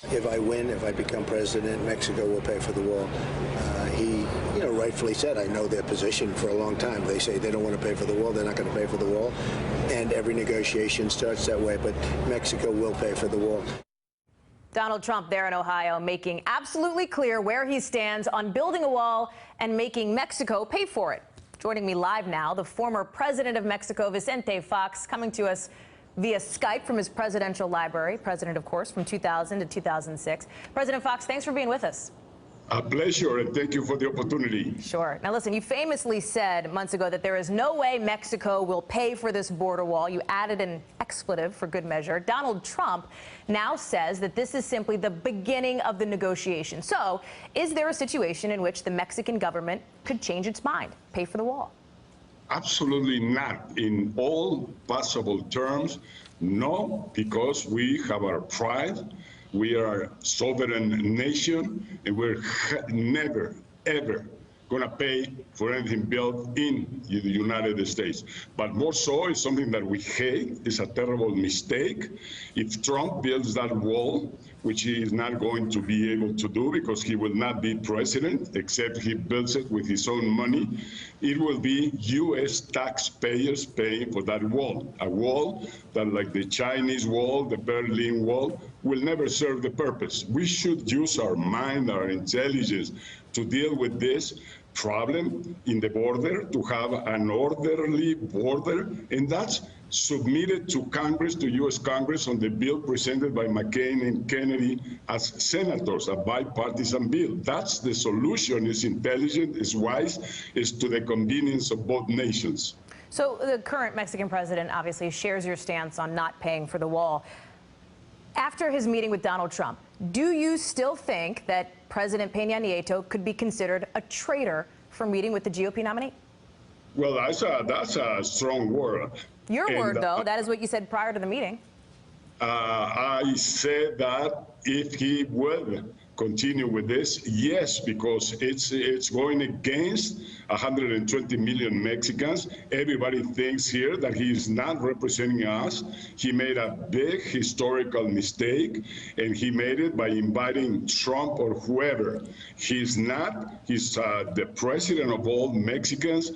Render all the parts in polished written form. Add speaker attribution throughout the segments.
Speaker 1: If I win, if I become president, Mexico will pay for the wall. He, rightfully said, I know their position for a long time. They say they don't want to pay for the wall. They're not going to pay for the wall. And every negotiation starts that way. But Mexico will pay for the wall.
Speaker 2: Donald Trump there in Ohio making absolutely clear where he stands on building a wall and making Mexico pay for it. Joining me live now, the former president of Mexico, Vicente Fox, coming to us via Skype from his presidential library. President, of course, from 2000 to 2006. President Fox, thanks for being with us.
Speaker 3: A pleasure, and thank you for the opportunity.
Speaker 2: Sure. Now, listen, you famously said months ago that there is no way Mexico will pay for this border wall. You added an expletive for good measure. Donald Trump now says that this is simply the beginning of the negotiation. So, is there a situation in which the Mexican government could change its mind, pay for the wall?
Speaker 3: Absolutely not. In all possible terms, no, because we have our pride. We are a sovereign nation, and we're never, ever going to pay for anything built in the United States. But more so, it's something that we hate. It's a terrible mistake. If Trump builds that wall, which he is not going to be able to do because he will not be president, except he builds it with his own money, it will be U.S. taxpayers paying for that wall. A wall that, like the Chinese wall, the Berlin Wall, will never serve the purpose. We should use our mind, our intelligence, to deal with this problem in the border, to have an orderly border, and that's submitted to Congress, to U.S. Congress, on the bill presented by McCain and Kennedy as senators, a bipartisan bill. That's the solution. It's intelligent, it's wise, it's to the convenience of both nations.
Speaker 2: So the current Mexican president obviously shares your stance on not paying for the wall. After his meeting with Donald Trump, do you still think that President Peña Nieto could be considered a traitor for meeting with the GOP nominee?
Speaker 3: Well, that's a strong word.
Speaker 2: Your word, though. That is what you said prior to the meeting.
Speaker 3: I said that if he will continue with this, yes, because it's going against 120 million Mexicans. Everybody thinks here that he is not representing us. He made a big historical mistake, and he made it by inviting Trump or whoever. He's not. He's the president of all Mexicans.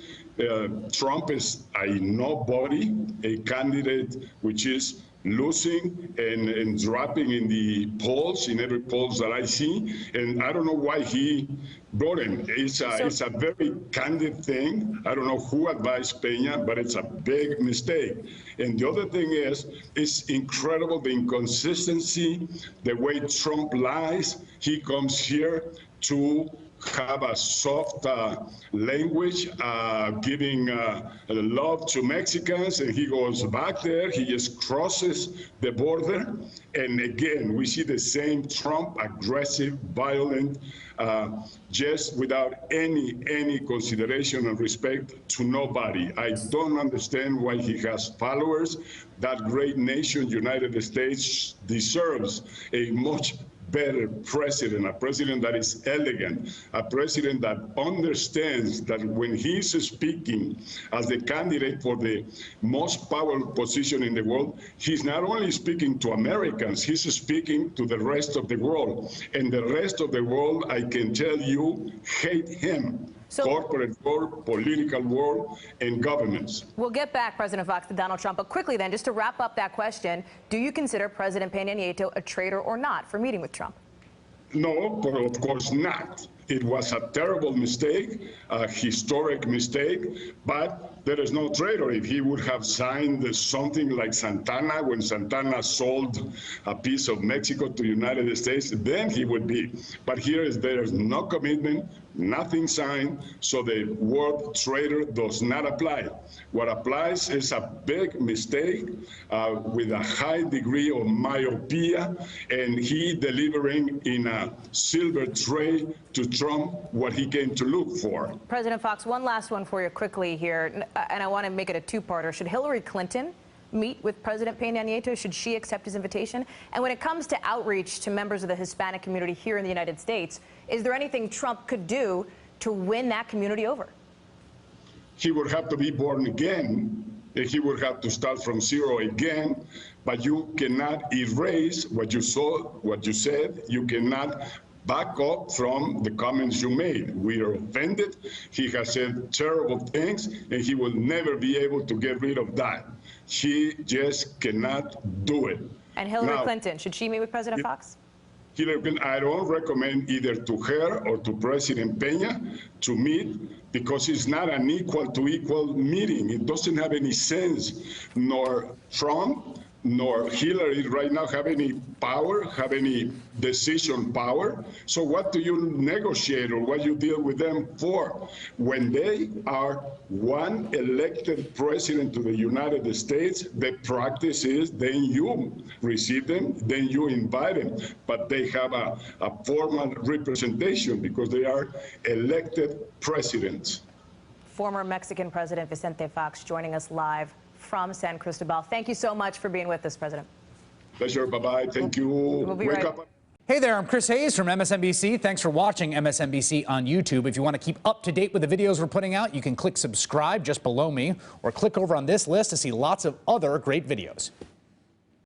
Speaker 3: Trump is a nobody, a candidate which is losing and dropping in the polls, in every polls that I see. And I don't know why he brought him. It's a very candid thing. I don't know who advised Peña, but it's a big mistake. And the other thing is, it's incredible, the inconsistency, the way Trump lies. He comes here to have a soft language, giving love to Mexicans, and he goes back there, he just crosses the border, and again, we see the same Trump, aggressive, violent, just without any consideration and respect to nobody. I don't understand why he has followers. That great nation, United States, deserves a much better president, a president that is elegant, a president that understands that when he's speaking as the candidate for the most powerful position in the world, he's not only speaking to Americans, he's speaking to the rest of the world. And the rest of the world, I can tell you, hate him. So, corporate world, political world, and governments.
Speaker 2: We'll get back, President Fox, to Donald Trump. But quickly then, just to wrap up that question, do you consider President Peña Nieto a traitor or not for meeting with Trump?
Speaker 3: No, but of course not. It was a terrible mistake, a historic mistake, but there is no traitor. If he would have signed something like Santana, when Santana sold a piece of Mexico to the United States, then he would be. But here there's no commitment, nothing signed, so the word traitor does not apply. What applies is a big mistake with a high degree of myopia, and he delivering in a silver tray to Trump what he came to look for.
Speaker 2: President Fox, one last one for you quickly here, and I want to make it a two-parter. Should Hillary Clinton meet with President Peña Nieto? Should she accept his invitation? And when it comes to outreach to members of the Hispanic community here in the United States, is there anything Trump could do to win that community over?
Speaker 3: He would have to be born again he would have to start from zero again. But you cannot erase what you saw, what you said. You cannot back up from the comments you made. We are offended. He has said terrible things, and he will never be able to get rid of that. He just cannot do it.
Speaker 2: And Hillary Clinton, should she meet with President Fox?
Speaker 3: Hillary Clinton, I don't recommend either to her or to President Peña to meet, because it's not an equal to equal meeting. It doesn't have any sense. Nor Trump nor Hillary right now have any power, have any decision power. So what do you negotiate or what you deal with them for? When they are one elected president to the United States, the practice is then you receive them, then you invite them. But they have a formal representation because they are elected presidents.
Speaker 2: Former Mexican President Vicente Fox joining us live from San Cristobal. Thank you so much for being with us, President.
Speaker 3: Pleasure. Bye-bye. Thank you.
Speaker 2: We'll be right back.
Speaker 4: Hey there, I'm Chris Hayes from MSNBC. Thanks for watching MSNBC on YouTube. If you want to keep up to date with the videos we're putting out, you can click subscribe just below me or click over on this list to see lots of other great videos.